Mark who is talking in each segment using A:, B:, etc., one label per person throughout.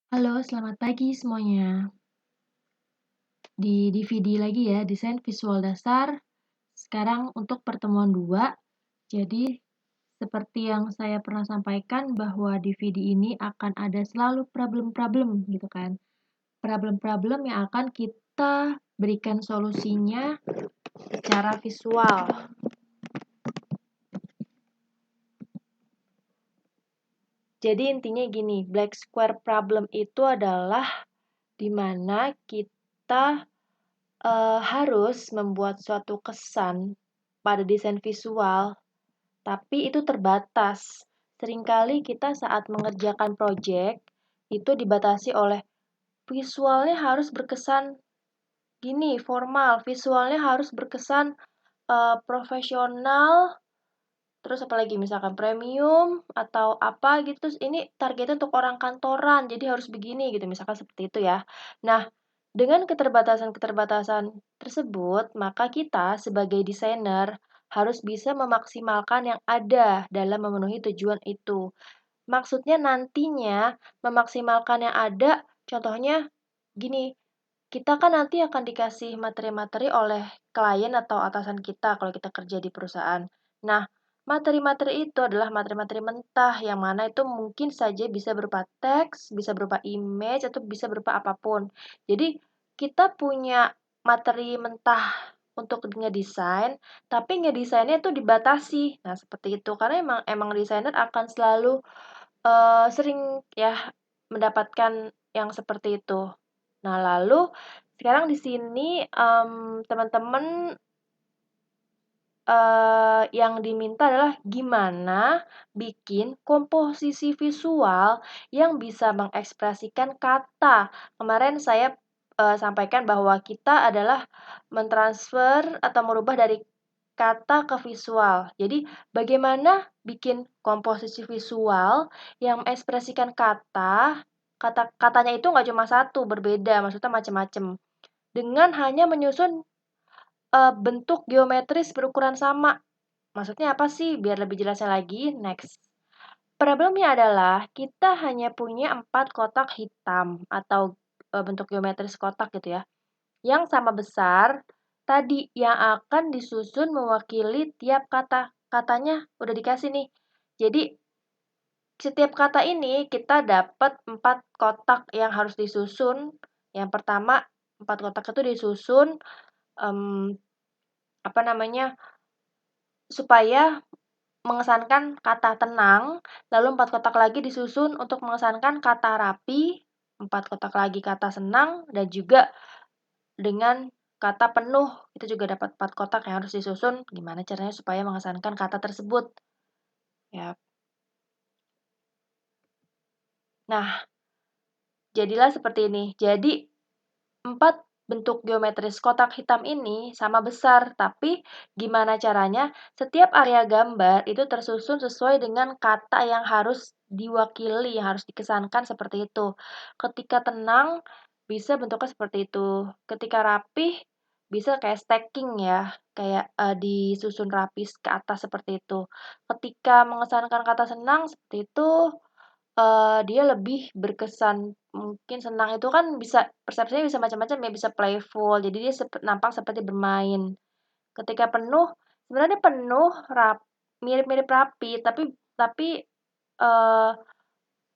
A: Halo, selamat pagi semuanya. Di DVD lagi ya, desain visual dasar. Sekarang untuk pertemuan 2. Jadi, seperti yang saya pernah sampaikan bahwa DVD ini akan ada selalu problem-problem gitu kan. Problem-problem yang akan kita berikan solusinya secara visual. Jadi intinya gini, black square problem itu adalah di mana kita harus membuat suatu kesan pada desain visual, tapi itu terbatas. Seringkali kita saat mengerjakan proyek, itu dibatasi oleh visualnya harus berkesan gini, formal, visualnya harus berkesan profesional, terus apalagi misalkan premium atau apa gitu, terus ini targetnya untuk orang kantoran, jadi harus begini gitu, misalkan seperti itu ya. Nah, dengan keterbatasan-keterbatasan tersebut, maka kita sebagai desainer harus bisa memaksimalkan yang ada dalam memenuhi tujuan itu. Maksudnya nantinya memaksimalkan yang ada, contohnya gini, kita kan nanti akan dikasih materi-materi oleh klien atau atasan kita kalau kita kerja di perusahaan. Nah, materi-materi itu adalah materi-materi mentah yang mana itu mungkin saja bisa berupa teks, bisa berupa image, atau bisa berupa apapun. Jadi, kita punya materi mentah untuk ngedesain, tapi ngedesainnya itu dibatasi. Nah, seperti itu. Karena emang desainer akan selalu sering ya mendapatkan yang seperti itu. Nah, lalu sekarang di sini, teman-teman, yang diminta adalah gimana bikin komposisi visual yang bisa mengekspresikan kata. Kemarin saya, sampaikan bahwa kita adalah mentransfer atau merubah dari kata ke visual. Jadi, bagaimana bikin komposisi visual yang mengekspresikan katanya itu nggak cuma satu, berbeda, maksudnya macam-macam. Dengan hanya menyusun, bentuk geometris berukuran sama. Maksudnya apa sih? Biar lebih jelasnya lagi, next. Problemnya adalah kita hanya punya 4 kotak hitam atau, bentuk geometris kotak gitu ya, yang sama besar tadi, yang akan disusun mewakili tiap kata. Katanya udah dikasih nih. Jadi, setiap kata ini kita dapat 4 kotak yang harus disusun. Yang pertama, 4 kotak itu disusun, mmm, apa namanya, supaya mengesankan kata tenang, lalu 4 kotak lagi disusun untuk mengesankan kata rapi, 4 kotak lagi kata senang, dan juga dengan kata penuh, itu juga dapat 4 kotak yang harus disusun, gimana caranya supaya mengesankan kata tersebut. Ya. Nah, jadilah seperti ini. Jadi, 4 bentuk geometris kotak hitam ini sama besar, tapi gimana caranya setiap area gambar itu tersusun sesuai dengan kata yang harus diwakili, yang harus dikesankan seperti itu. Ketika tenang, bisa bentuknya seperti itu. Ketika rapih, bisa kayak stacking ya, kayak, disusun rapih ke atas seperti itu. Ketika mengesankan kata senang seperti itu, dia lebih berkesan, mungkin senang itu kan bisa persepsinya bisa macam-macam ya, bisa playful, jadi dia nampak seperti bermain. Ketika penuh, sebenarnya penuh, mirip-mirip rapi, tapi, eee,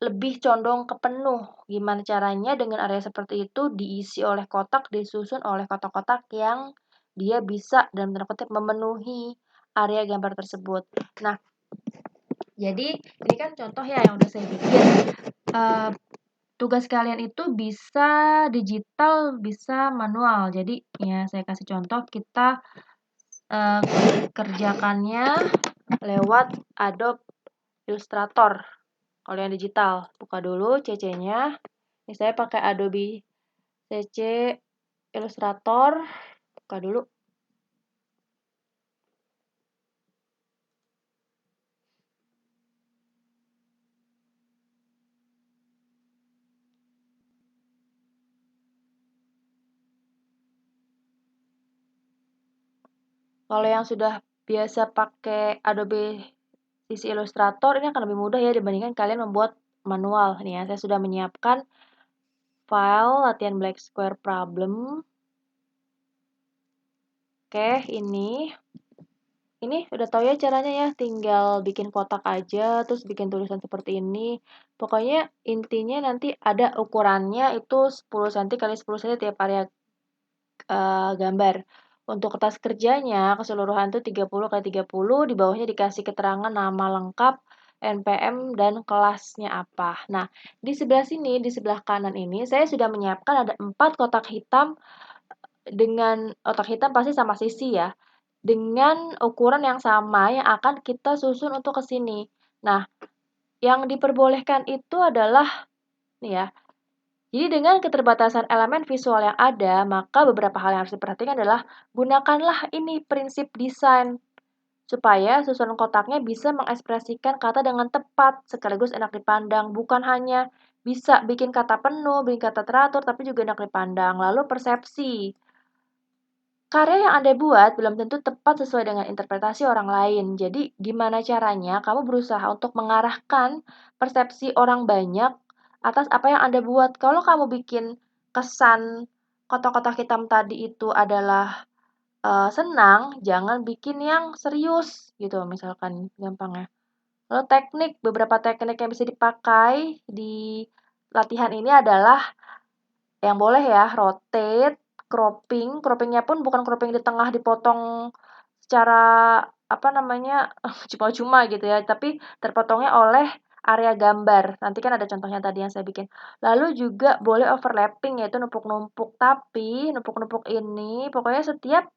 A: lebih condong ke penuh. Gimana caranya dengan area seperti itu diisi oleh kotak, disusun oleh kotak-kotak yang dia bisa dalam tanda kutip "memenuhi" area gambar tersebut. Nah, jadi ini kan contoh ya yang udah saya bikin. Tugas kalian itu bisa digital, bisa manual. Jadi ya saya kasih contoh, kita kerjakannya lewat Adobe Illustrator. Kalau yang digital, buka dulu CC-nya. Ini saya pakai Adobe CC Illustrator. Buka dulu. Kalau yang sudah biasa pakai Adobe CC Illustrator, ini akan lebih mudah ya dibandingkan kalian membuat manual. Nih ya, saya sudah menyiapkan File, latihan black square problem. Oke, ini udah tahu ya caranya ya, tinggal bikin kotak aja, terus bikin tulisan seperti ini. Pokoknya intinya nanti ada ukurannya itu 10 cm kali 10 cm tiap area gambar. Untuk kertas kerjanya keseluruhan itu 30 kali 30, di bawahnya dikasih keterangan nama lengkap, NPM, dan kelasnya apa. Nah, di sebelah sini, di sebelah kanan ini, saya sudah menyiapkan ada 4 kotak hitam dengan kotak hitam pasti sama sisi ya, dengan ukuran yang sama yang akan kita susun untuk ke sini. Nah, yang diperbolehkan itu adalah, nih ya, jadi dengan keterbatasan elemen visual yang ada, maka beberapa hal yang harus diperhatikan adalah gunakanlah ini prinsip desain supaya susunan kotaknya bisa mengekspresikan kata dengan tepat sekaligus enak dipandang, bukan hanya bisa bikin kata penuh, bikin kata teratur, tapi juga enak dipandang. Lalu persepsi. Karya yang Anda buat belum tentu tepat sesuai dengan interpretasi orang lain. Jadi, gimana caranya kamu berusaha untuk mengarahkan persepsi orang banyak atas apa yang Anda buat. Kalau kamu bikin kesan kotak-kotak hitam tadi itu adalah senang, jangan bikin yang serius gitu misalkan gampangnya. Lalu beberapa teknik yang bisa dipakai di latihan ini adalah yang boleh ya, rotate, croppingnya pun bukan cropping di tengah dipotong secara, apa namanya, cuma-cuma gitu ya, tapi terpotongnya oleh area gambar. Nanti kan ada contohnya tadi yang saya bikin. Lalu juga boleh overlapping, yaitu numpuk-numpuk, tapi numpuk-numpuk ini pokoknya setiap,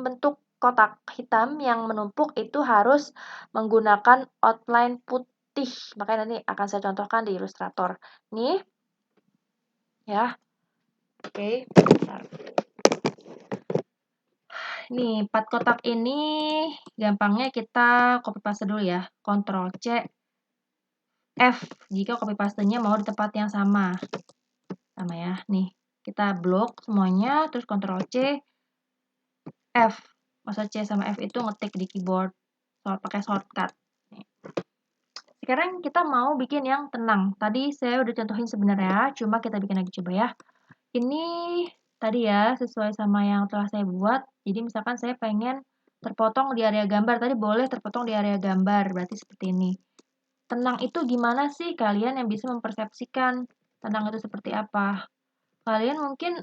A: bentuk kotak hitam yang menumpuk itu harus menggunakan outline putih. Makanya nanti akan saya contohkan di Illustrator. Nih, ya. Oke, bentar. Nih, 4 kotak ini gampangnya kita copy paste dulu ya. Ctrl C, F jika copy pastenya mau di tempat yang sama. Sama ya. Nih, kita blok semuanya, terus Ctrl C, F. Maksud C sama F itu ngetik di keyboard pakai shortcut. Nih. Sekarang kita mau bikin yang tenang. Tadi saya udah contohin sebenarnya, cuma kita bikin lagi coba ya. Ini tadi ya, sesuai sama yang telah saya buat. Jadi misalkan saya pengen terpotong di area gambar. Tadi boleh terpotong di area gambar, berarti seperti ini. Tenang itu gimana sih kalian yang bisa mempersepsikan tenang itu seperti apa? Kalian mungkin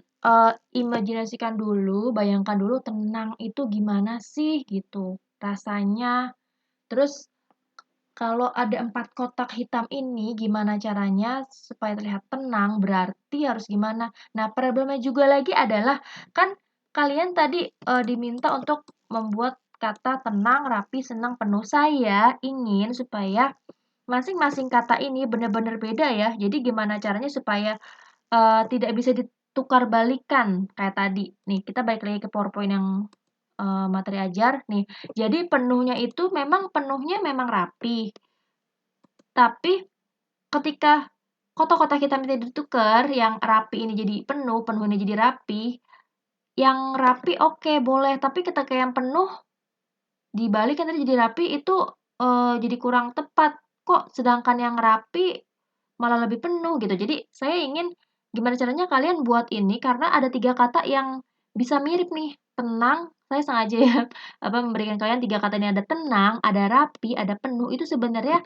A: imajinasikan dulu, bayangkan dulu tenang itu gimana sih gitu rasanya. Terus kalau ada 4 kotak hitam ini, gimana caranya supaya terlihat tenang, berarti harus gimana? Nah, problemnya juga lagi adalah, kan kalian tadi diminta untuk membuat kata tenang, rapi, senang, penuh. Saya ingin supaya masing-masing kata ini benar-benar beda ya. Jadi gimana caranya supaya tidak bisa ditukar balikan kayak tadi. Nih, kita balik lagi ke PowerPoint yang materi ajar. Nih, jadi penuhnya memang rapi. Tapi ketika kotak-kotak hitam itu ditukar, yang rapi ini jadi penuh, penuh ini jadi rapi, yang rapi oke boleh, tapi ketika yang penuh dibalik kan tadi jadi rapi itu jadi kurang tepat. Kok sedangkan yang rapi malah lebih penuh gitu. Jadi saya ingin gimana caranya kalian buat ini karena ada 3 kata yang bisa mirip nih. Tenang, saya sengaja ya memberikan kalian 3 kata ini, ada tenang, ada rapi, ada penuh. Itu sebenarnya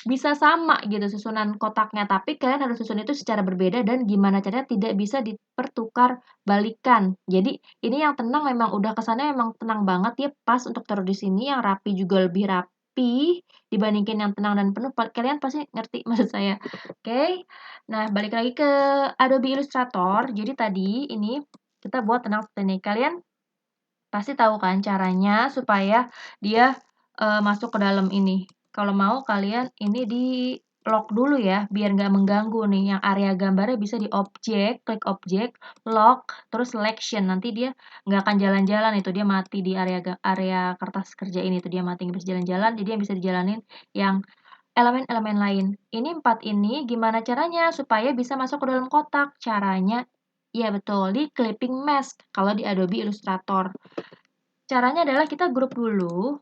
A: bisa sama gitu susunan kotaknya, tapi kalian harus susun itu secara berbeda dan gimana caranya tidak bisa dipertukar balikan. Jadi ini yang tenang memang udah kesannya memang tenang banget ya, pas untuk taruh di sini, yang rapi juga lebih rapi dibandingkan yang tenang dan penuh. Kalian pasti ngerti maksud saya. Oke. Nah, balik lagi ke Adobe Illustrator. Jadi tadi ini kita buat tenang seperti ini. Kalian pasti tahu kan caranya supaya dia masuk ke dalam ini. Kalau mau kalian ini di lock dulu ya, biar nggak mengganggu nih. Yang area gambarnya bisa di objek, klik objek, lock, terus selection. Nanti dia nggak akan jalan-jalan itu, dia mati di area kertas kerja ini tuh dia mati nggak bisa jalan-jalan. Jadi yang bisa dijalanin yang elemen-elemen lain. Ini 4 ini gimana caranya supaya bisa masuk ke dalam kotak? Caranya ya betul di clipping mask kalau di Adobe Illustrator. Caranya adalah kita grup dulu.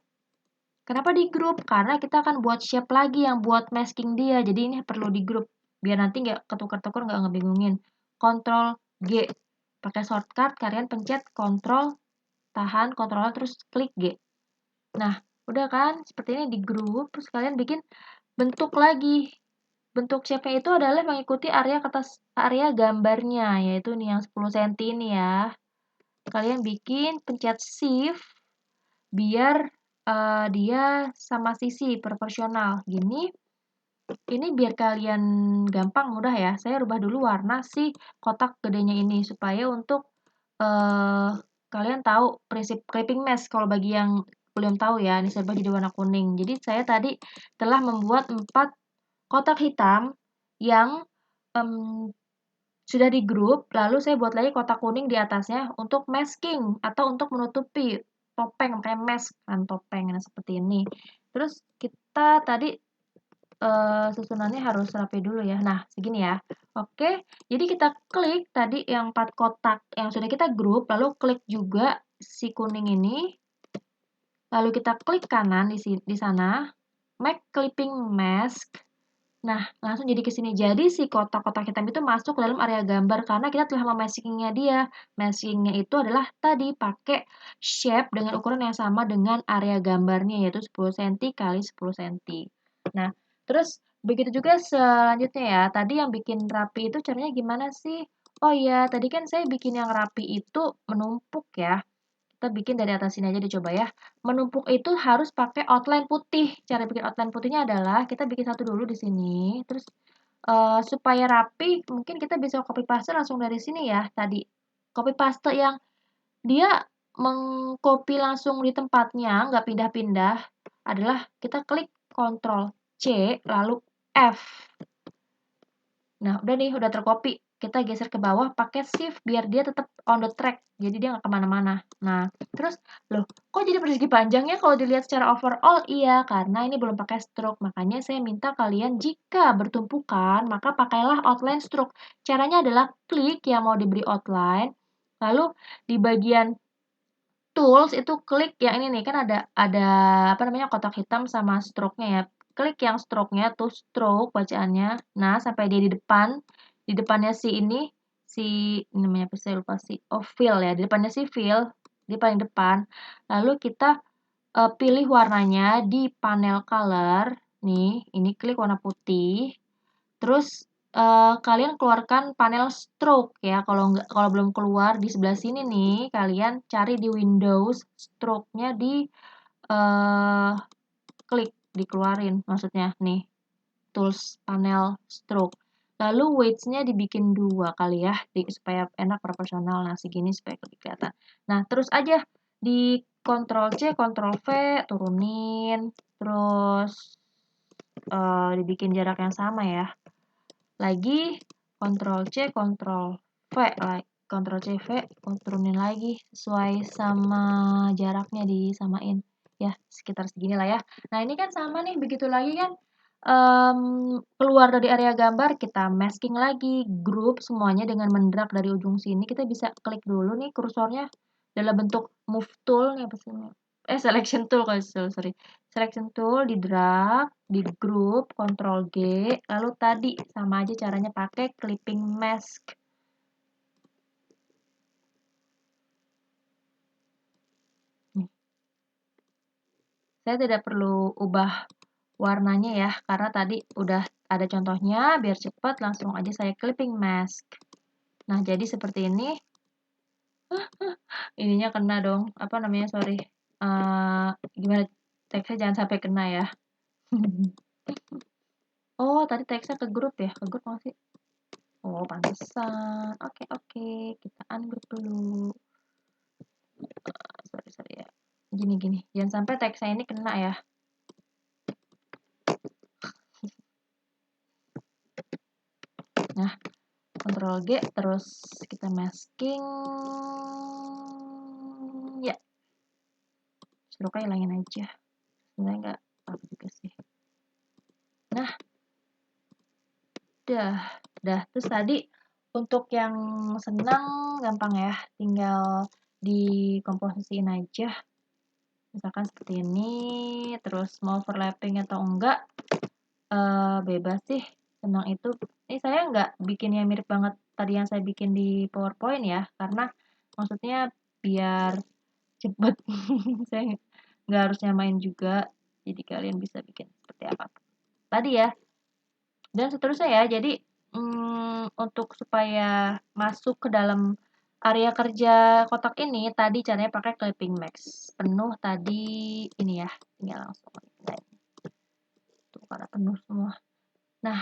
A: Kenapa di grup? Karena kita akan buat shape lagi yang buat masking dia. Jadi ini perlu di grup. biar nanti nggak ketukar-tukar, nggak ngebingungin. Ctrl G, pakai shortcut kalian pencet Ctrl, tahan, Ctrl terus klik G. Nah, udah kan seperti ini di grup, terus kalian bikin bentuk lagi. Bentuk shape-nya itu adalah mengikuti area gambarnya, yaitu nih yang 10 cm ini ya. Kalian bikin pencet shift biar dia sama sisi proporsional gini. Ini biar kalian gampang mudah ya. Saya rubah dulu warna si kotak gedenya ini supaya untuk kalian tahu prinsip clipping mask. Kalau bagi yang belum tahu ya, ini saya rubah jadi warna kuning. Jadi saya tadi telah membuat 4 kotak hitam yang sudah di grup, lalu saya buat lagi kotak kuning di atasnya untuk masking atau untuk menutupi topeng, kayak mask kan topeng, nah seperti ini. Terus kita tadi susunannya harus rapi dulu ya. Nah, segini ya. Oke, jadi kita klik tadi yang 4 kotak yang sudah kita grup, lalu klik juga si kuning ini. Lalu kita klik kanan di sana, make clipping mask. Nah, langsung jadi ke sini. Jadi si kotak-kotak hitam itu masuk ke dalam area gambar karena kita telah memasking-nya dia. Masking-nya itu adalah tadi pakai shape dengan ukuran yang sama dengan area gambarnya yaitu 10 cm kali 10 cm. Nah, terus begitu juga selanjutnya ya. Tadi yang bikin rapi itu caranya gimana sih? Oh iya, tadi kan saya bikin yang rapi itu menumpuk ya. Kita bikin dari atas sini aja dicoba ya. Menumpuk itu harus pakai outline putih. Cara bikin outline putihnya adalah kita bikin satu dulu di sini. Terus supaya rapi, mungkin kita bisa copy paste langsung dari sini ya. Tadi copy paste yang dia mengcopy langsung di tempatnya, nggak pindah-pindah, adalah kita klik Ctrl C lalu F. Nah, udah nih, udah tercopy. Kita geser ke bawah pakai shift biar dia tetap on the track. Jadi dia nggak kemana-mana. Nah, terus, loh, kok jadi persegi panjang ya kalau dilihat secara overall? Iya, karena ini belum pakai stroke. Makanya saya minta kalian jika bertumpukan, maka pakailah outline stroke. Caranya adalah klik yang mau diberi outline. Lalu di bagian tools itu klik yang ini nih, kan ada apa namanya kotak hitam sama stroke-nya ya. Klik yang stroke-nya tuh stroke bacaannya. Nah, sampai dia di depannya si ini namanya apa saya lupa sih. Oh, fill ya. Di depannya si fill di paling depan. Lalu kita pilih warnanya di panel color. Nih, ini klik warna putih. Terus kalian keluarkan panel stroke ya. Kalau belum keluar di sebelah sini nih, kalian cari di Windows stroke-nya di klik dikeluarin maksudnya nih. Tools panel stroke. Lalu weights-nya dibikin 2 kali ya supaya enak proporsional. Nah, segini supaya lebih kelihatan. Nah, terus aja di Ctrl C, Ctrl V turunin, terus dibikin jarak yang sama ya. Lagi Ctrl C, Ctrl V, Ctrl C, V, turunin lagi sesuai sama jaraknya disamain. Ya, sekitar segini lah ya. Nah, ini kan sama nih, begitu lagi kan keluar dari area gambar, kita masking lagi, group semuanya dengan mendrag dari ujung sini. Kita bisa klik dulu nih kursornya dalam bentuk move tool nih apa sih? Selection tool sorry. Selection tool di drag, di group, Ctrl G, lalu tadi sama aja caranya pakai clipping mask. Nih. Saya tidak perlu ubah warnanya ya, karena tadi udah ada contohnya, biar cepat langsung aja saya clipping mask. Nah, jadi seperti ini. Ininya kena dong, apa namanya, sorry. Gimana, teksnya jangan sampai kena ya. Oh, tadi teksnya ke grup ya? Ke grup nggak sih? Oh, pantesan. Oke, kita ungroup dulu. Sorry ya. Gini. Jangan sampai teksnya ini kena ya. Nah, Ctrl G, terus kita masking. Ya. Stroke hilangin aja. Sebenarnya nggak apa juga sih. Nah, Dah. Terus tadi untuk yang senang gampang ya, tinggal dikomposisiin aja. Misalkan seperti ini, terus mau overlapping atau enggak, bebas sih. senang itu, ini saya nggak bikin yang mirip banget tadi yang saya bikin di PowerPoint ya, karena maksudnya biar cepet. Saya nggak harus nyamain juga, jadi kalian bisa bikin seperti apa tadi ya. Dan seterusnya ya, jadi untuk supaya masuk ke dalam area kerja kotak ini, tadi caranya pakai clipping max. Penuh tadi ini ya, ini langsung. Tuh, karena penuh semua. Nah,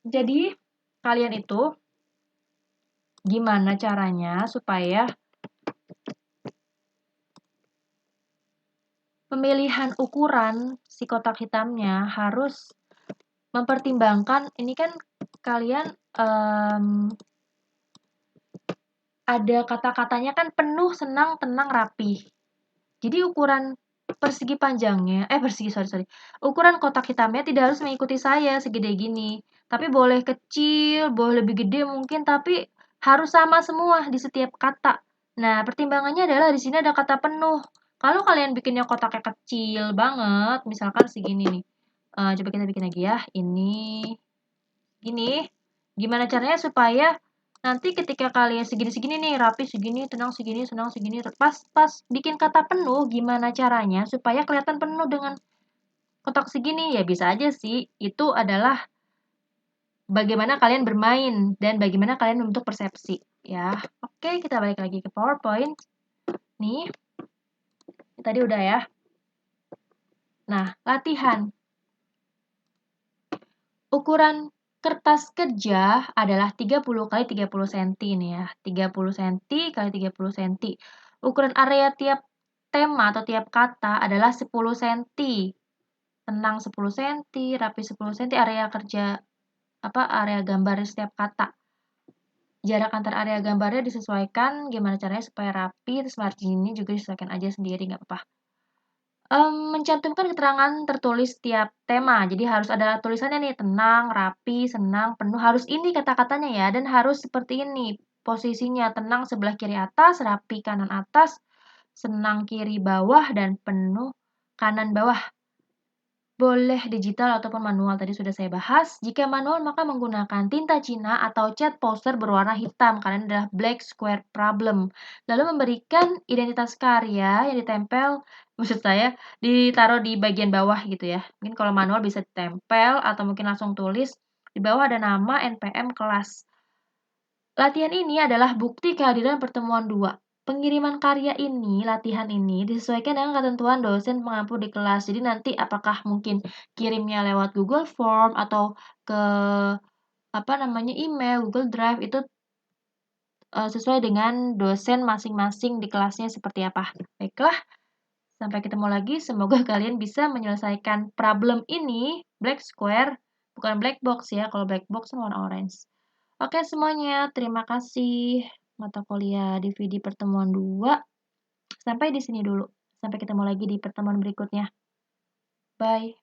A: jadi kalian itu gimana caranya supaya pemilihan ukuran si kotak hitamnya harus mempertimbangkan, ini kan kalian ada kata-katanya kan penuh, senang, tenang, rapi. Jadi ukuran persegi panjangnya, ukuran kotak hitamnya tidak harus mengikuti saya segede gini. Tapi boleh kecil, boleh lebih gede mungkin, tapi harus sama semua di setiap kata. Nah, pertimbangannya adalah di sini ada kata penuh. Kalau kalian bikinnya kotaknya kecil banget, misalkan segini nih. Coba kita bikin lagi ya. Ini, gini. Gimana caranya supaya nanti ketika kalian segini-segini nih, rapi segini, tenang segini, senang segini, pas bikin kata penuh, gimana caranya supaya kelihatan penuh dengan kotak segini? Ya bisa aja sih, itu adalah bagaimana kalian bermain dan bagaimana kalian membentuk persepsi. Ya, oke, kita balik lagi ke PowerPoint. Nih, tadi udah ya. Nah, latihan. Ukuran kertas kerja adalah 30 kali 30 cm nih ya. 30 cm kali 30 cm. Ukuran area tiap tema atau tiap kata adalah 10 cm. Tenang 10 cm, rapi 10 cm, area kerja area gambar setiap kata. Jarak antar area gambarnya disesuaikan, gimana caranya supaya rapi, terus margin ini juga disesuaikan aja sendiri, nggak apa-apa. Mencantumkan keterangan tertulis tiap tema. Jadi harus ada tulisannya nih, tenang, rapi, senang, penuh. Harus ini kata-katanya ya, dan harus seperti ini. Posisinya tenang sebelah kiri atas, rapi kanan atas, senang kiri bawah, dan penuh kanan bawah. Boleh digital ataupun manual, tadi sudah saya bahas. Jika manual, maka menggunakan tinta Cina atau cat poster berwarna hitam, karena ini adalah black square problem. Lalu memberikan identitas karya yang ditempel, maksud saya, ditaruh di bagian bawah gitu ya. Mungkin kalau manual bisa ditempel, atau mungkin langsung tulis. Di bawah ada nama, NPM, kelas. Latihan ini adalah bukti kehadiran pertemuan dua. Pengiriman karya ini, latihan ini, disesuaikan dengan ketentuan dosen pengampu di kelas. Jadi nanti apakah mungkin kirimnya lewat Google Form atau ke email, Google Drive, itu sesuai dengan dosen masing-masing di kelasnya seperti apa. Baiklah, sampai ketemu lagi. Semoga kalian bisa menyelesaikan problem ini, black square, bukan black box ya. Kalau black box warna orange. Oke semuanya, terima kasih mata kuliah DVD pertemuan 2. Sampai di sini dulu. Sampai ketemu lagi di pertemuan berikutnya. Bye.